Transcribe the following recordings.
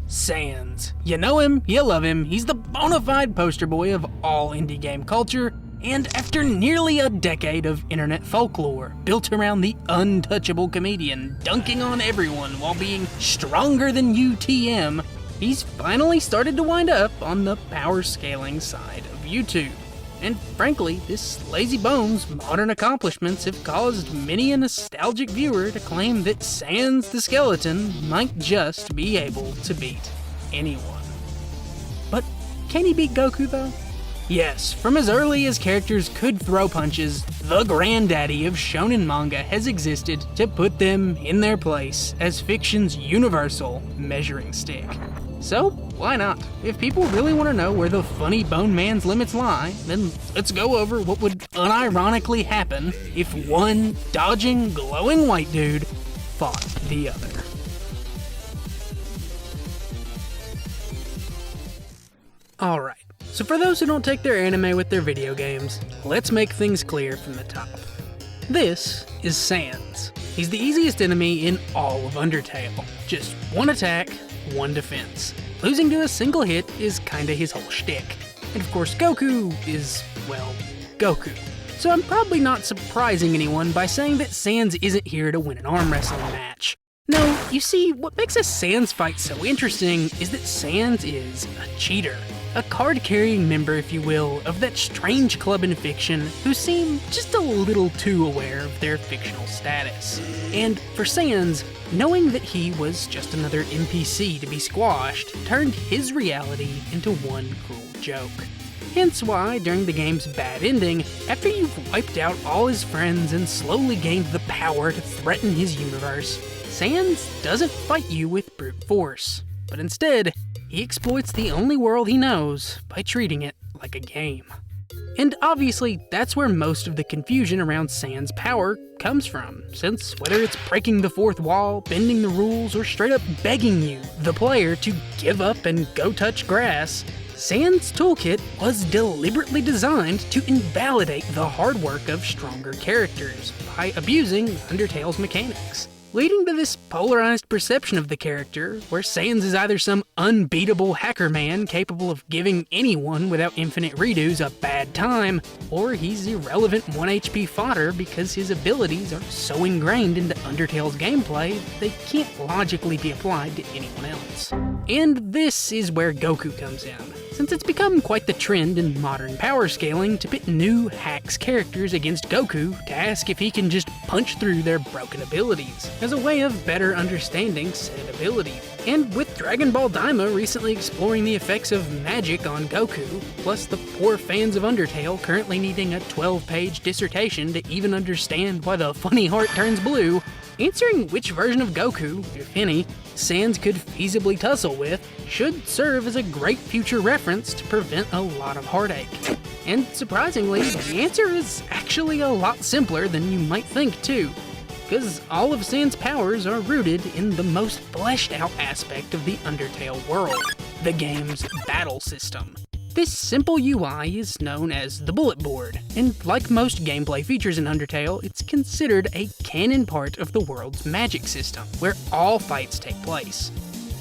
Sans. You know him, you love him, he's the bona fide poster boy of all indie game culture, and after nearly a decade of internet folklore built around the untouchable comedian dunking on everyone while being stronger than UTM, he's finally started to wind up on the power scaling side of YouTube. And frankly, this lazy bones' modern accomplishments have caused many a nostalgic viewer to claim that Sans the Skeleton might just be able to beat anyone. But can he beat Goku though? Yes, from as early as characters could throw punches, the granddaddy of shonen manga has existed to put them in their place as fiction's universal measuring stick. So, why not? If people really want to know where the funny bone man's limits lie, then let's go over what would unironically happen if one dodging, glowing white dude fought the other. Alright, so for those who don't take their anime with their video games, let's make things clear from the top. This is Sans. He's the easiest enemy in all of Undertale. Just one attack, one defense. Losing to a single hit is kinda his whole shtick. And of course Goku is, well, Goku. So I'm probably not surprising anyone by saying that Sans isn't here to win an arm wrestling match. No, you see, what makes a Sans fight so interesting is that Sans is a cheater. A card-carrying member, if you will, of that strange club in fiction who seem just a little too aware of their fictional status. And for Sans, knowing that he was just another NPC to be squashed turned his reality into one cruel joke. Hence why, during the game's bad ending, after you've wiped out all his friends and slowly gained the power to threaten his universe, Sans doesn't fight you with brute force, but instead, he exploits the only world he knows by treating it like a game. And obviously, that's where most of the confusion around Sans' power comes from, since whether it's breaking the fourth wall, bending the rules, or straight up begging you, the player, to give up and go touch grass, Sans' toolkit was deliberately designed to invalidate the hard work of stronger characters by abusing Undertale's mechanics, leading to this polarized perception of the character, where Sans is either some unbeatable hacker man capable of giving anyone without infinite redos a bad time, or he's irrelevant 1 HP fodder because his abilities are so ingrained into Undertale's gameplay that they can't logically be applied to anyone else. And this is where Goku comes in, since it's become quite the trend in modern power scaling to pit new hacks characters against Goku to ask if he can just punch through their broken abilities, as a way of better understanding said ability. And with Dragon Ball Daima recently exploring the effects of magic on Goku, plus the poor fans of Undertale currently needing a 12-page dissertation to even understand why the funny heart turns blue, answering which version of Goku, if any, Sans could feasibly tussle with should serve as a great future reference to prevent a lot of heartache. And surprisingly, the answer is actually a lot simpler than you might think too, because all of Sans' powers are rooted in the most fleshed out aspect of the Undertale world, the game's battle system. This simple UI is known as the bullet board, and like most gameplay features in Undertale, it's considered a canon part of the world's magic system, where all fights take place.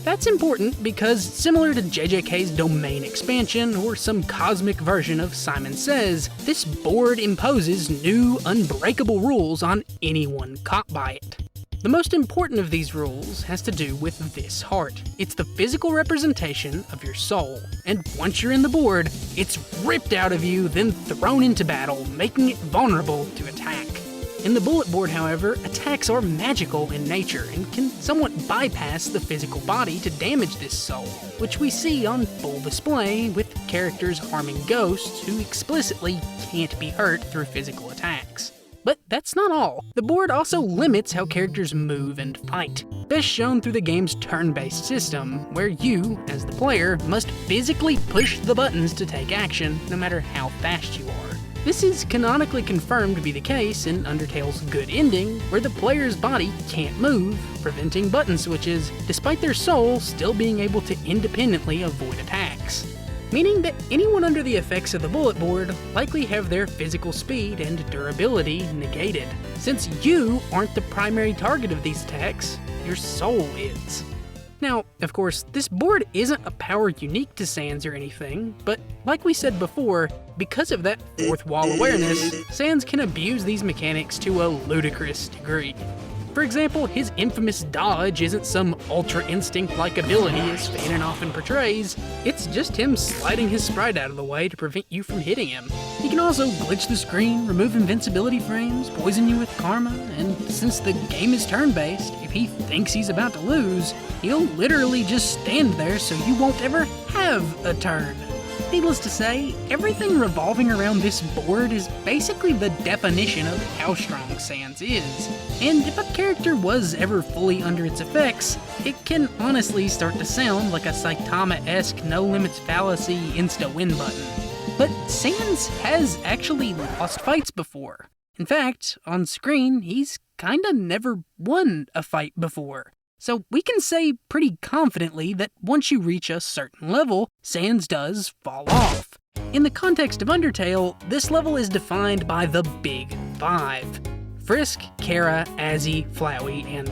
That's important because, similar to JJK's domain expansion or some cosmic version of Simon Says, this board imposes new, unbreakable rules on anyone caught by it. The most important of these rules has to do with this heart. It's the physical representation of your soul, and once you're in the board, it's ripped out of you, then thrown into battle, making it vulnerable to attack. In the bullet board, however, attacks are magical in nature and can somewhat bypass the physical body to damage this soul, which we see on full display with characters harming ghosts who explicitly can't be hurt through physical attacks. But that's not all. The board also limits how characters move and fight, best shown through the game's turn-based system, where you, as the player, must physically push the buttons to take action, no matter how fast you are. This is canonically confirmed to be the case in Undertale's good ending, where the player's body can't move, preventing button switches, despite their soul still being able to independently avoid attacks. Meaning that anyone under the effects of the bullet board likely have their physical speed and durability negated. Since you aren't the primary target of these attacks, your soul is. Now, of course, this board isn't a power unique to Sans or anything, but like we said before, because of that fourth wall awareness, Sans can abuse these mechanics to a ludicrous degree. For example, his infamous dodge isn't some ultra instinct-like ability as Fanon often portrays, it's just him sliding his sprite out of the way to prevent you from hitting him. He can also glitch the screen, remove invincibility frames, poison you with karma, and since the game is turn-based, if he thinks he's about to lose, he'll literally just stand there so you won't ever have a turn. Needless to say, everything revolving around this board is basically the definition of how strong Sans is. And if a character was ever fully under its effects, it can honestly start to sound like a Saitama-esque no-limits fallacy insta-win button. But Sans has actually lost fights before. In fact, on screen, he's kinda never won a fight before. So we can say pretty confidently that once you reach a certain level, Sans does fall off. In the context of Undertale, this level is defined by the Big Five: Frisk, Kara, Azzy, Flowey, and...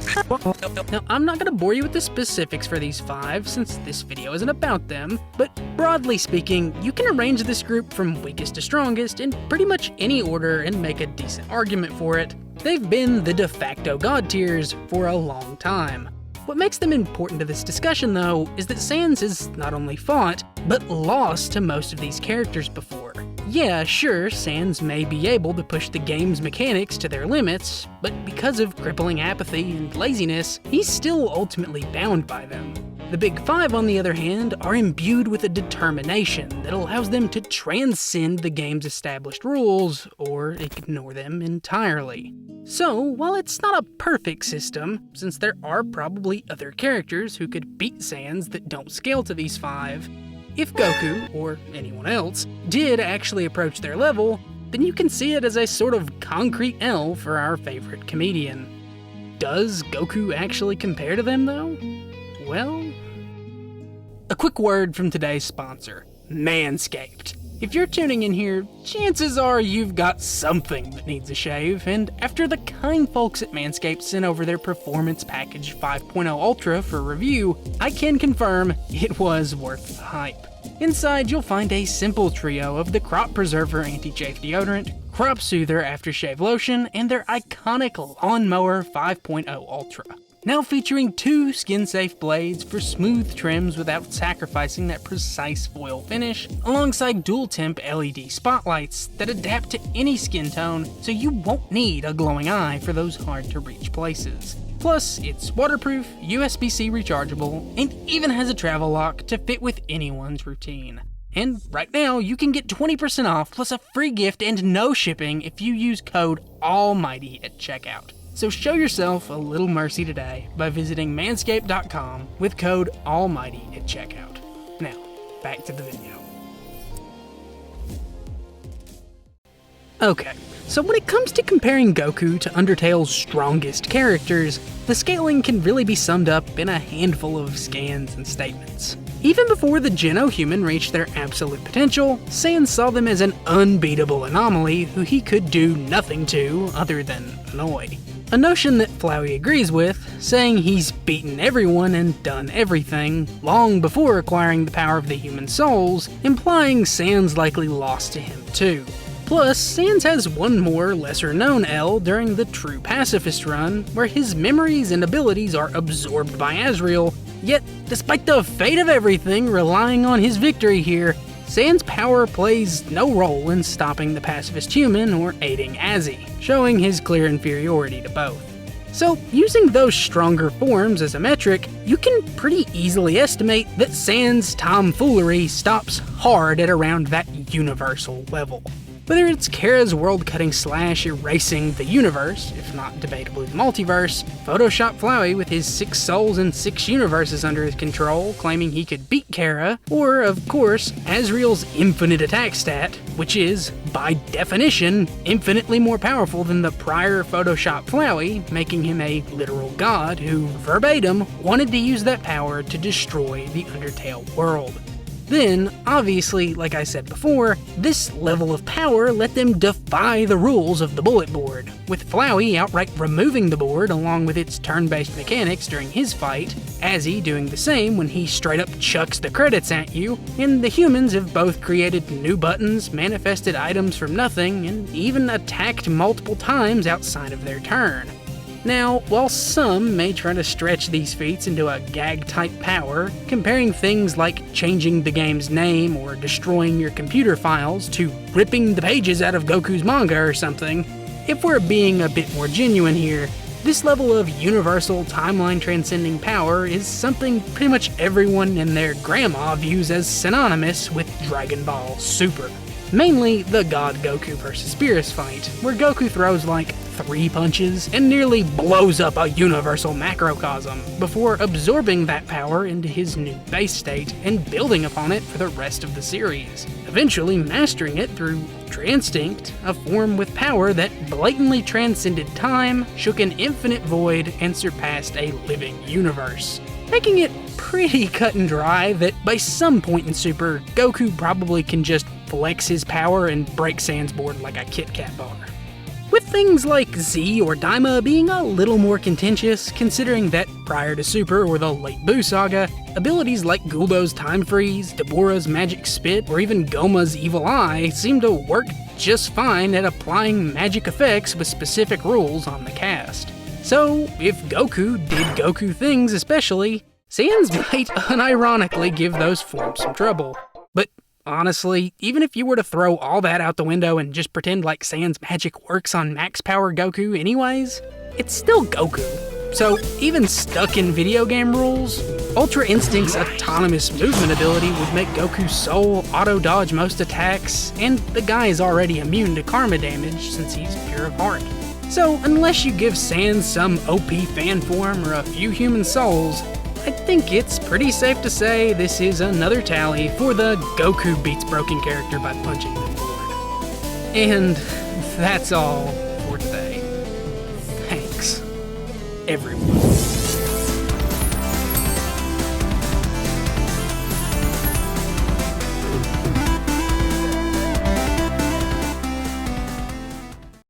Now, I'm not going to bore you with the specifics for these five, since this video isn't about them, but broadly speaking, you can arrange this group from weakest to strongest in pretty much any order and make a decent argument for it. They've been the de facto god tiers for a long time. What makes them important to this discussion, though, is that Sans has not only fought, but lost to most of these characters before. Yeah, sure, Sans may be able to push the game's mechanics to their limits, but because of crippling apathy and laziness, he's still ultimately bound by them. The Big Five, on the other hand, are imbued with a determination that allows them to transcend the game's established rules, or ignore them entirely. So, while it's not a perfect system, since there are probably other characters who could beat Sans that don't scale to these five, if Goku, or anyone else, did actually approach their level, then you can see it as a sort of concrete L for our favorite comedian. Does Goku actually compare to them, though? Well, a quick word from today's sponsor, Manscaped. If you're tuning in here, chances are you've got something that needs a shave, and after the kind folks at Manscaped sent over their Performance Package 5.0 Ultra for review, I can confirm it was worth the hype. Inside, you'll find a simple trio of the Crop Preserver Anti-Chafe Deodorant, Crop Soother Aftershave Lotion, and their iconic Lawnmower 5.0 Ultra. Now featuring 2 skin-safe blades for smooth trims without sacrificing that precise foil finish, alongside dual-temp LED spotlights that adapt to any skin tone, so you won't need a glowing eye for those hard-to-reach places. Plus, it's waterproof, USB-C rechargeable, and even has a travel lock to fit with anyone's routine. And right now, you can get 20% off plus a free gift and no shipping if you use code ALMIGHTY at checkout. So show yourself a little mercy today by visiting manscaped.com with code ALMIGHTY at checkout. Now, back to the video. Okay, so when it comes to comparing Goku to Undertale's strongest characters, the scaling can really be summed up in a handful of scans and statements. Even before the Geno-Human reached their absolute potential, Sans saw them as an unbeatable anomaly who he could do nothing to other than annoy. A notion that Flowey agrees with, saying he's beaten everyone and done everything, long before acquiring the power of the human souls, implying Sans likely lost to him too. Plus, Sans has one more lesser-known L during the True Pacifist run, where his memories and abilities are absorbed by Asriel, yet, despite the fate of everything relying on his victory here, Sans' power plays no role in stopping the pacifist human or aiding Azzy, showing his clear inferiority to both. So, using those stronger forms as a metric, you can pretty easily estimate that Sans' tomfoolery stops hard at around that universal level. Whether it's Kara's world-cutting slash erasing the universe, if not debatably the multiverse, Photoshop Flowey with his 6 souls and 6 universes under his control, claiming he could beat Kara, or, of course, Asriel's infinite attack stat, which is, by definition, infinitely more powerful than the prior Photoshop Flowey, making him a literal god who, verbatim, wanted to use that power to destroy the Undertale world. Then, obviously, like I said before, this level of power let them defy the rules of the bullet board, with Flowey outright removing the board along with its turn-based mechanics during his fight, Azzy doing the same when he straight up chucks the credits at you, and the humans have both created new buttons, manifested items from nothing, and even attacked multiple times outside of their turn. Now, while some may try to stretch these feats into a gag-type power, comparing things like changing the game's name or destroying your computer files to ripping the pages out of Goku's manga or something, if we're being a bit more genuine here, this level of universal timeline-transcending power is something pretty much everyone and their grandma views as synonymous with Dragon Ball Super. Mainly the God Goku vs Beerus fight, where Goku throws like 3 punches and nearly blows up a universal macrocosm before absorbing that power into his new base state and building upon it for the rest of the series, eventually mastering it through Instinct, a form with power that blatantly transcended time, shook an infinite void, and surpassed a living universe. Making it pretty cut and dry that by some point in Super, Goku probably can just flex his power and break Sans board like a Kit Kat bar. With things like Z or Daima being a little more contentious, considering that prior to Super or the late Buu saga, abilities like Guldo's Time Freeze, Deborah's Magic Spit, or even Goma's Evil Eye seem to work just fine at applying magic effects with specific rules on the cast. So, if Goku did Goku things especially, Sans might unironically give those forms some trouble. But honestly, even if you were to throw all that out the window and just pretend like Sans magic works on max power Goku anyways, it's still Goku. So even stuck in video game rules, Ultra Instinct's autonomous movement ability would make Goku's soul auto-dodge most attacks, and the guy is already immune to karma damage since he's pure of heart. So unless you give Sans some OP fan form or a few human souls, I think it's pretty safe to say this is another tally for the Goku beats broken character by punching the board. And that's all for today. Thanks, everyone.